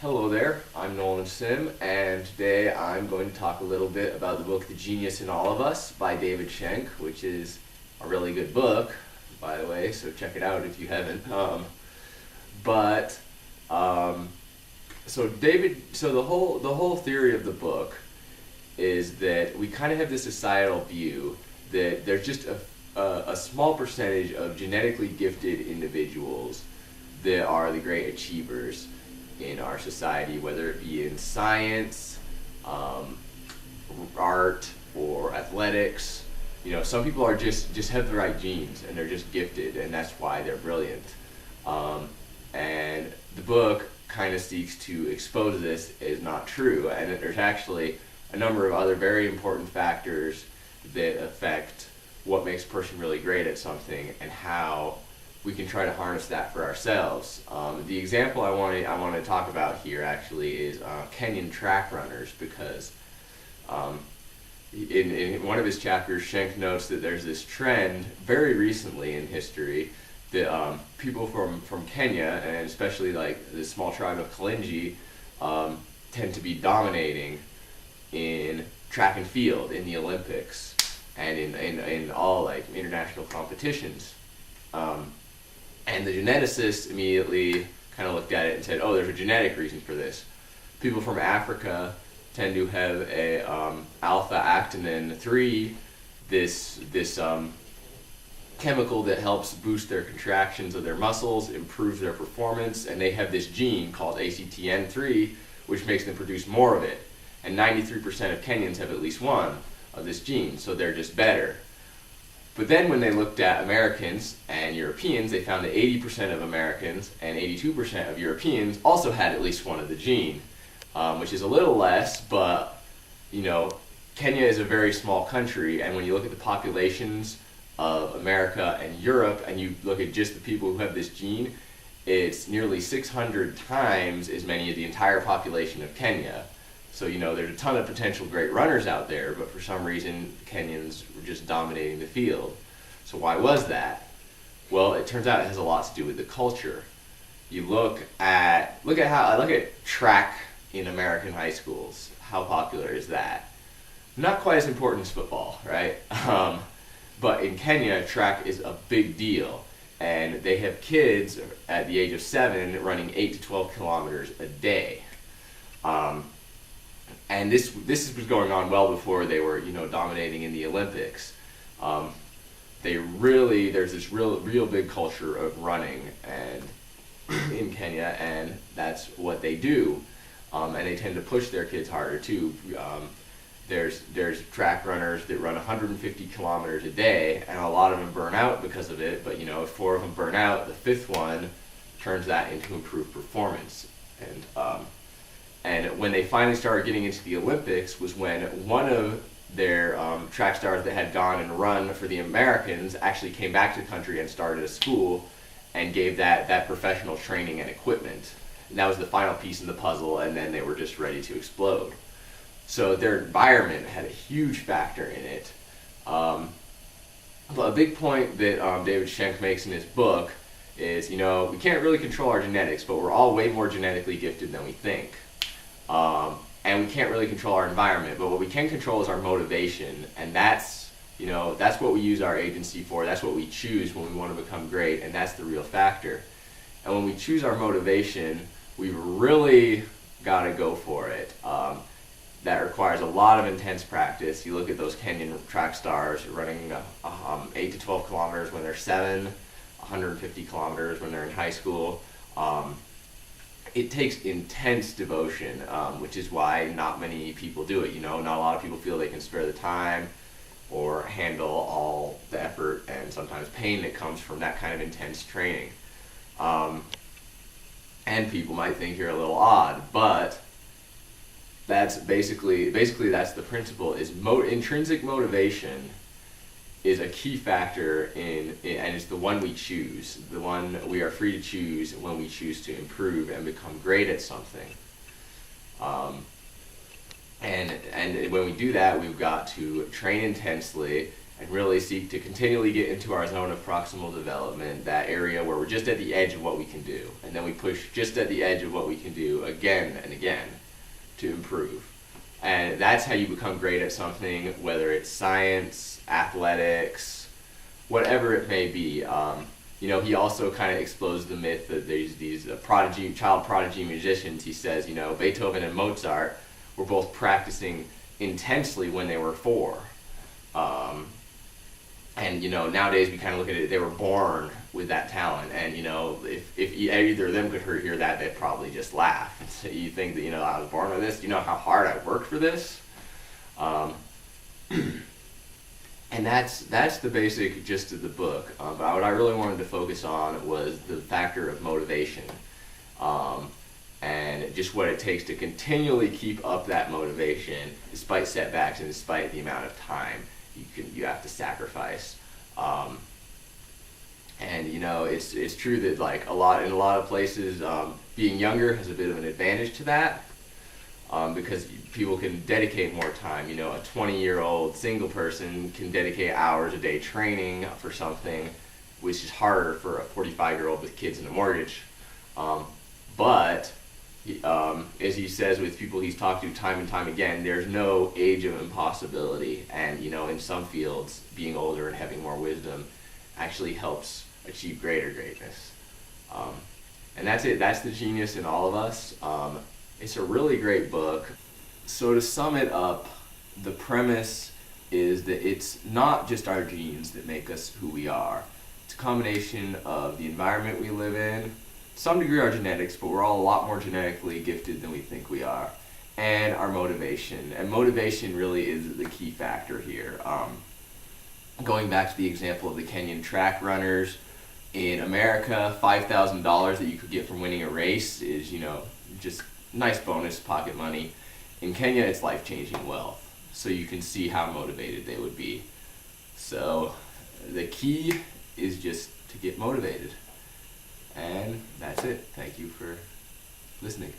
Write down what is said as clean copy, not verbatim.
Hello there, I'm Nolan Sim, and today I'm going to talk a little bit about the book The Genius in All of Us by David Schenck, which is a really good book, by the way, so check it out if you haven't. But so the whole theory of the book is that we kind of have this societal view that there's just a small percentage of genetically gifted individuals that are the great achievers in our society, whether it be in science, art, or athletics. You know, some people are just have the right genes and they're just gifted, and that's why they're brilliant. And the book kind of seeks to expose this is not true, and that there's actually a number of other very important factors that affect what makes a person really great at something and how we can try to harness that for ourselves. The example I want to talk about here actually is Kenyan track runners, because in one of his chapters, Schenck notes that there's this trend very recently in history that people from Kenya, and especially like the small tribe of Kalenjin, tend to be dominating in track and field, in the Olympics, and in all like international competitions. And the geneticists immediately kind of looked at it and said, oh, there's a genetic reason for this. People from Africa tend to have a alpha-actinin 3, this chemical that helps boost their contractions of their muscles, improves their performance, and they have this gene called ACTN3, which makes them produce more of it. And 93% of Kenyans have at least one of this gene, so they're just better. But then when they looked at Americans and Europeans, they found that 80% of Americans and 82% of Europeans also had at least one of the gene, which is a little less, but you know, Kenya is a very small country, and when you look at the populations of America and Europe, and you look at just the people who have this gene, it's nearly 600 times as many as the entire population of Kenya. So, you know, there's a ton of potential great runners out there, but for some reason, Kenyans were just dominating the field. So why was that? Well, it turns out it has a lot to do with the culture. You look at track in American high schools. How popular is that? Not quite as important as football, right? But in Kenya, track is a big deal. And they have kids at the age of 7 running 8 to 12 kilometers a day. And this was going on well before they were, you know, dominating in the Olympics. There's this real big culture of running and in Kenya, and that's what they do. And they tend to push their kids harder too. There's track runners that run 150 kilometers a day, and a lot of them burn out because of it. But you know, if 4 of them burn out, the 5th one turns that into improved performance. And when they finally started getting into the Olympics was when one of their track stars that had gone and run for the Americans actually came back to the country and started a school and gave that professional training and equipment. And that was the final piece in the puzzle, and then they were just ready to explode. So their environment had a huge factor in it. But a big point that David Schenck makes in his book is, you know, we can't really control our genetics, but we're all way more genetically gifted than we think. And we can't really control our environment, but what we can control is our motivation, and that's what we use our agency for. That's what we choose when we want to become great, and that's the real factor. And when we choose our motivation, we've really got to go for it. That requires a lot of intense practice. You look at those Kenyan track stars running 8 to 12 kilometers when they're 7, 150 kilometers when they're in high school. It takes intense devotion, which is why not many people do it. You know, not a lot of people feel they can spare the time or handle all the effort and sometimes pain that comes from that kind of intense training. And people might think you're a little odd, but that's basically that's the principle. Is intrinsic motivation is a key factor and it's the one we choose, the one we are free to choose when we choose to improve and become great at something. And when we do that, we've got to train intensely and really seek to continually get into our zone of proximal development, that area where we're just at the edge of what we can do, and then we push just at the edge of what we can do again and again to improve. And that's how you become great at something, whether it's science, athletics, whatever it may be. He also kind of explodes the myth that there's these child prodigy musicians. He says, Beethoven and Mozart were both practicing intensely when they were 4. And nowadays we kind of look at it, they were born with that talent, and if either of them could hear that, they'd probably just laugh. So you think that I was born with this, how hard I worked for this, and that's the basic gist of the book. But what I really wanted to focus on was the factor of motivation, and just what it takes to continually keep up that motivation despite setbacks and despite the amount of time you have to sacrifice. And it's true that in a lot of places, being younger has a bit of an advantage to that, because people can dedicate more time. A 20-year-old single person can dedicate hours a day training for something, which is harder for a 45-year-old with kids and a mortgage. But as he says with people he's talked to time and time again, there's no age of impossibility, and in some fields, being older and having more wisdom actually helps achieve greater greatness. And that's it. That's the genius in all of us. It's a really great book. So to sum it up, the premise is that it's not just our genes that make us who we are. It's a combination of the environment we live in, some degree our genetics, but we're all a lot more genetically gifted than we think we are, and our motivation. And motivation really is the key factor here. Going back to the example of the Kenyan track runners, in America, $5,000 that you could get from winning a race is, just nice bonus pocket money. In Kenya, it's life-changing wealth. So you can see how motivated they would be. So the key is just to get motivated. And that's it. Thank you for listening.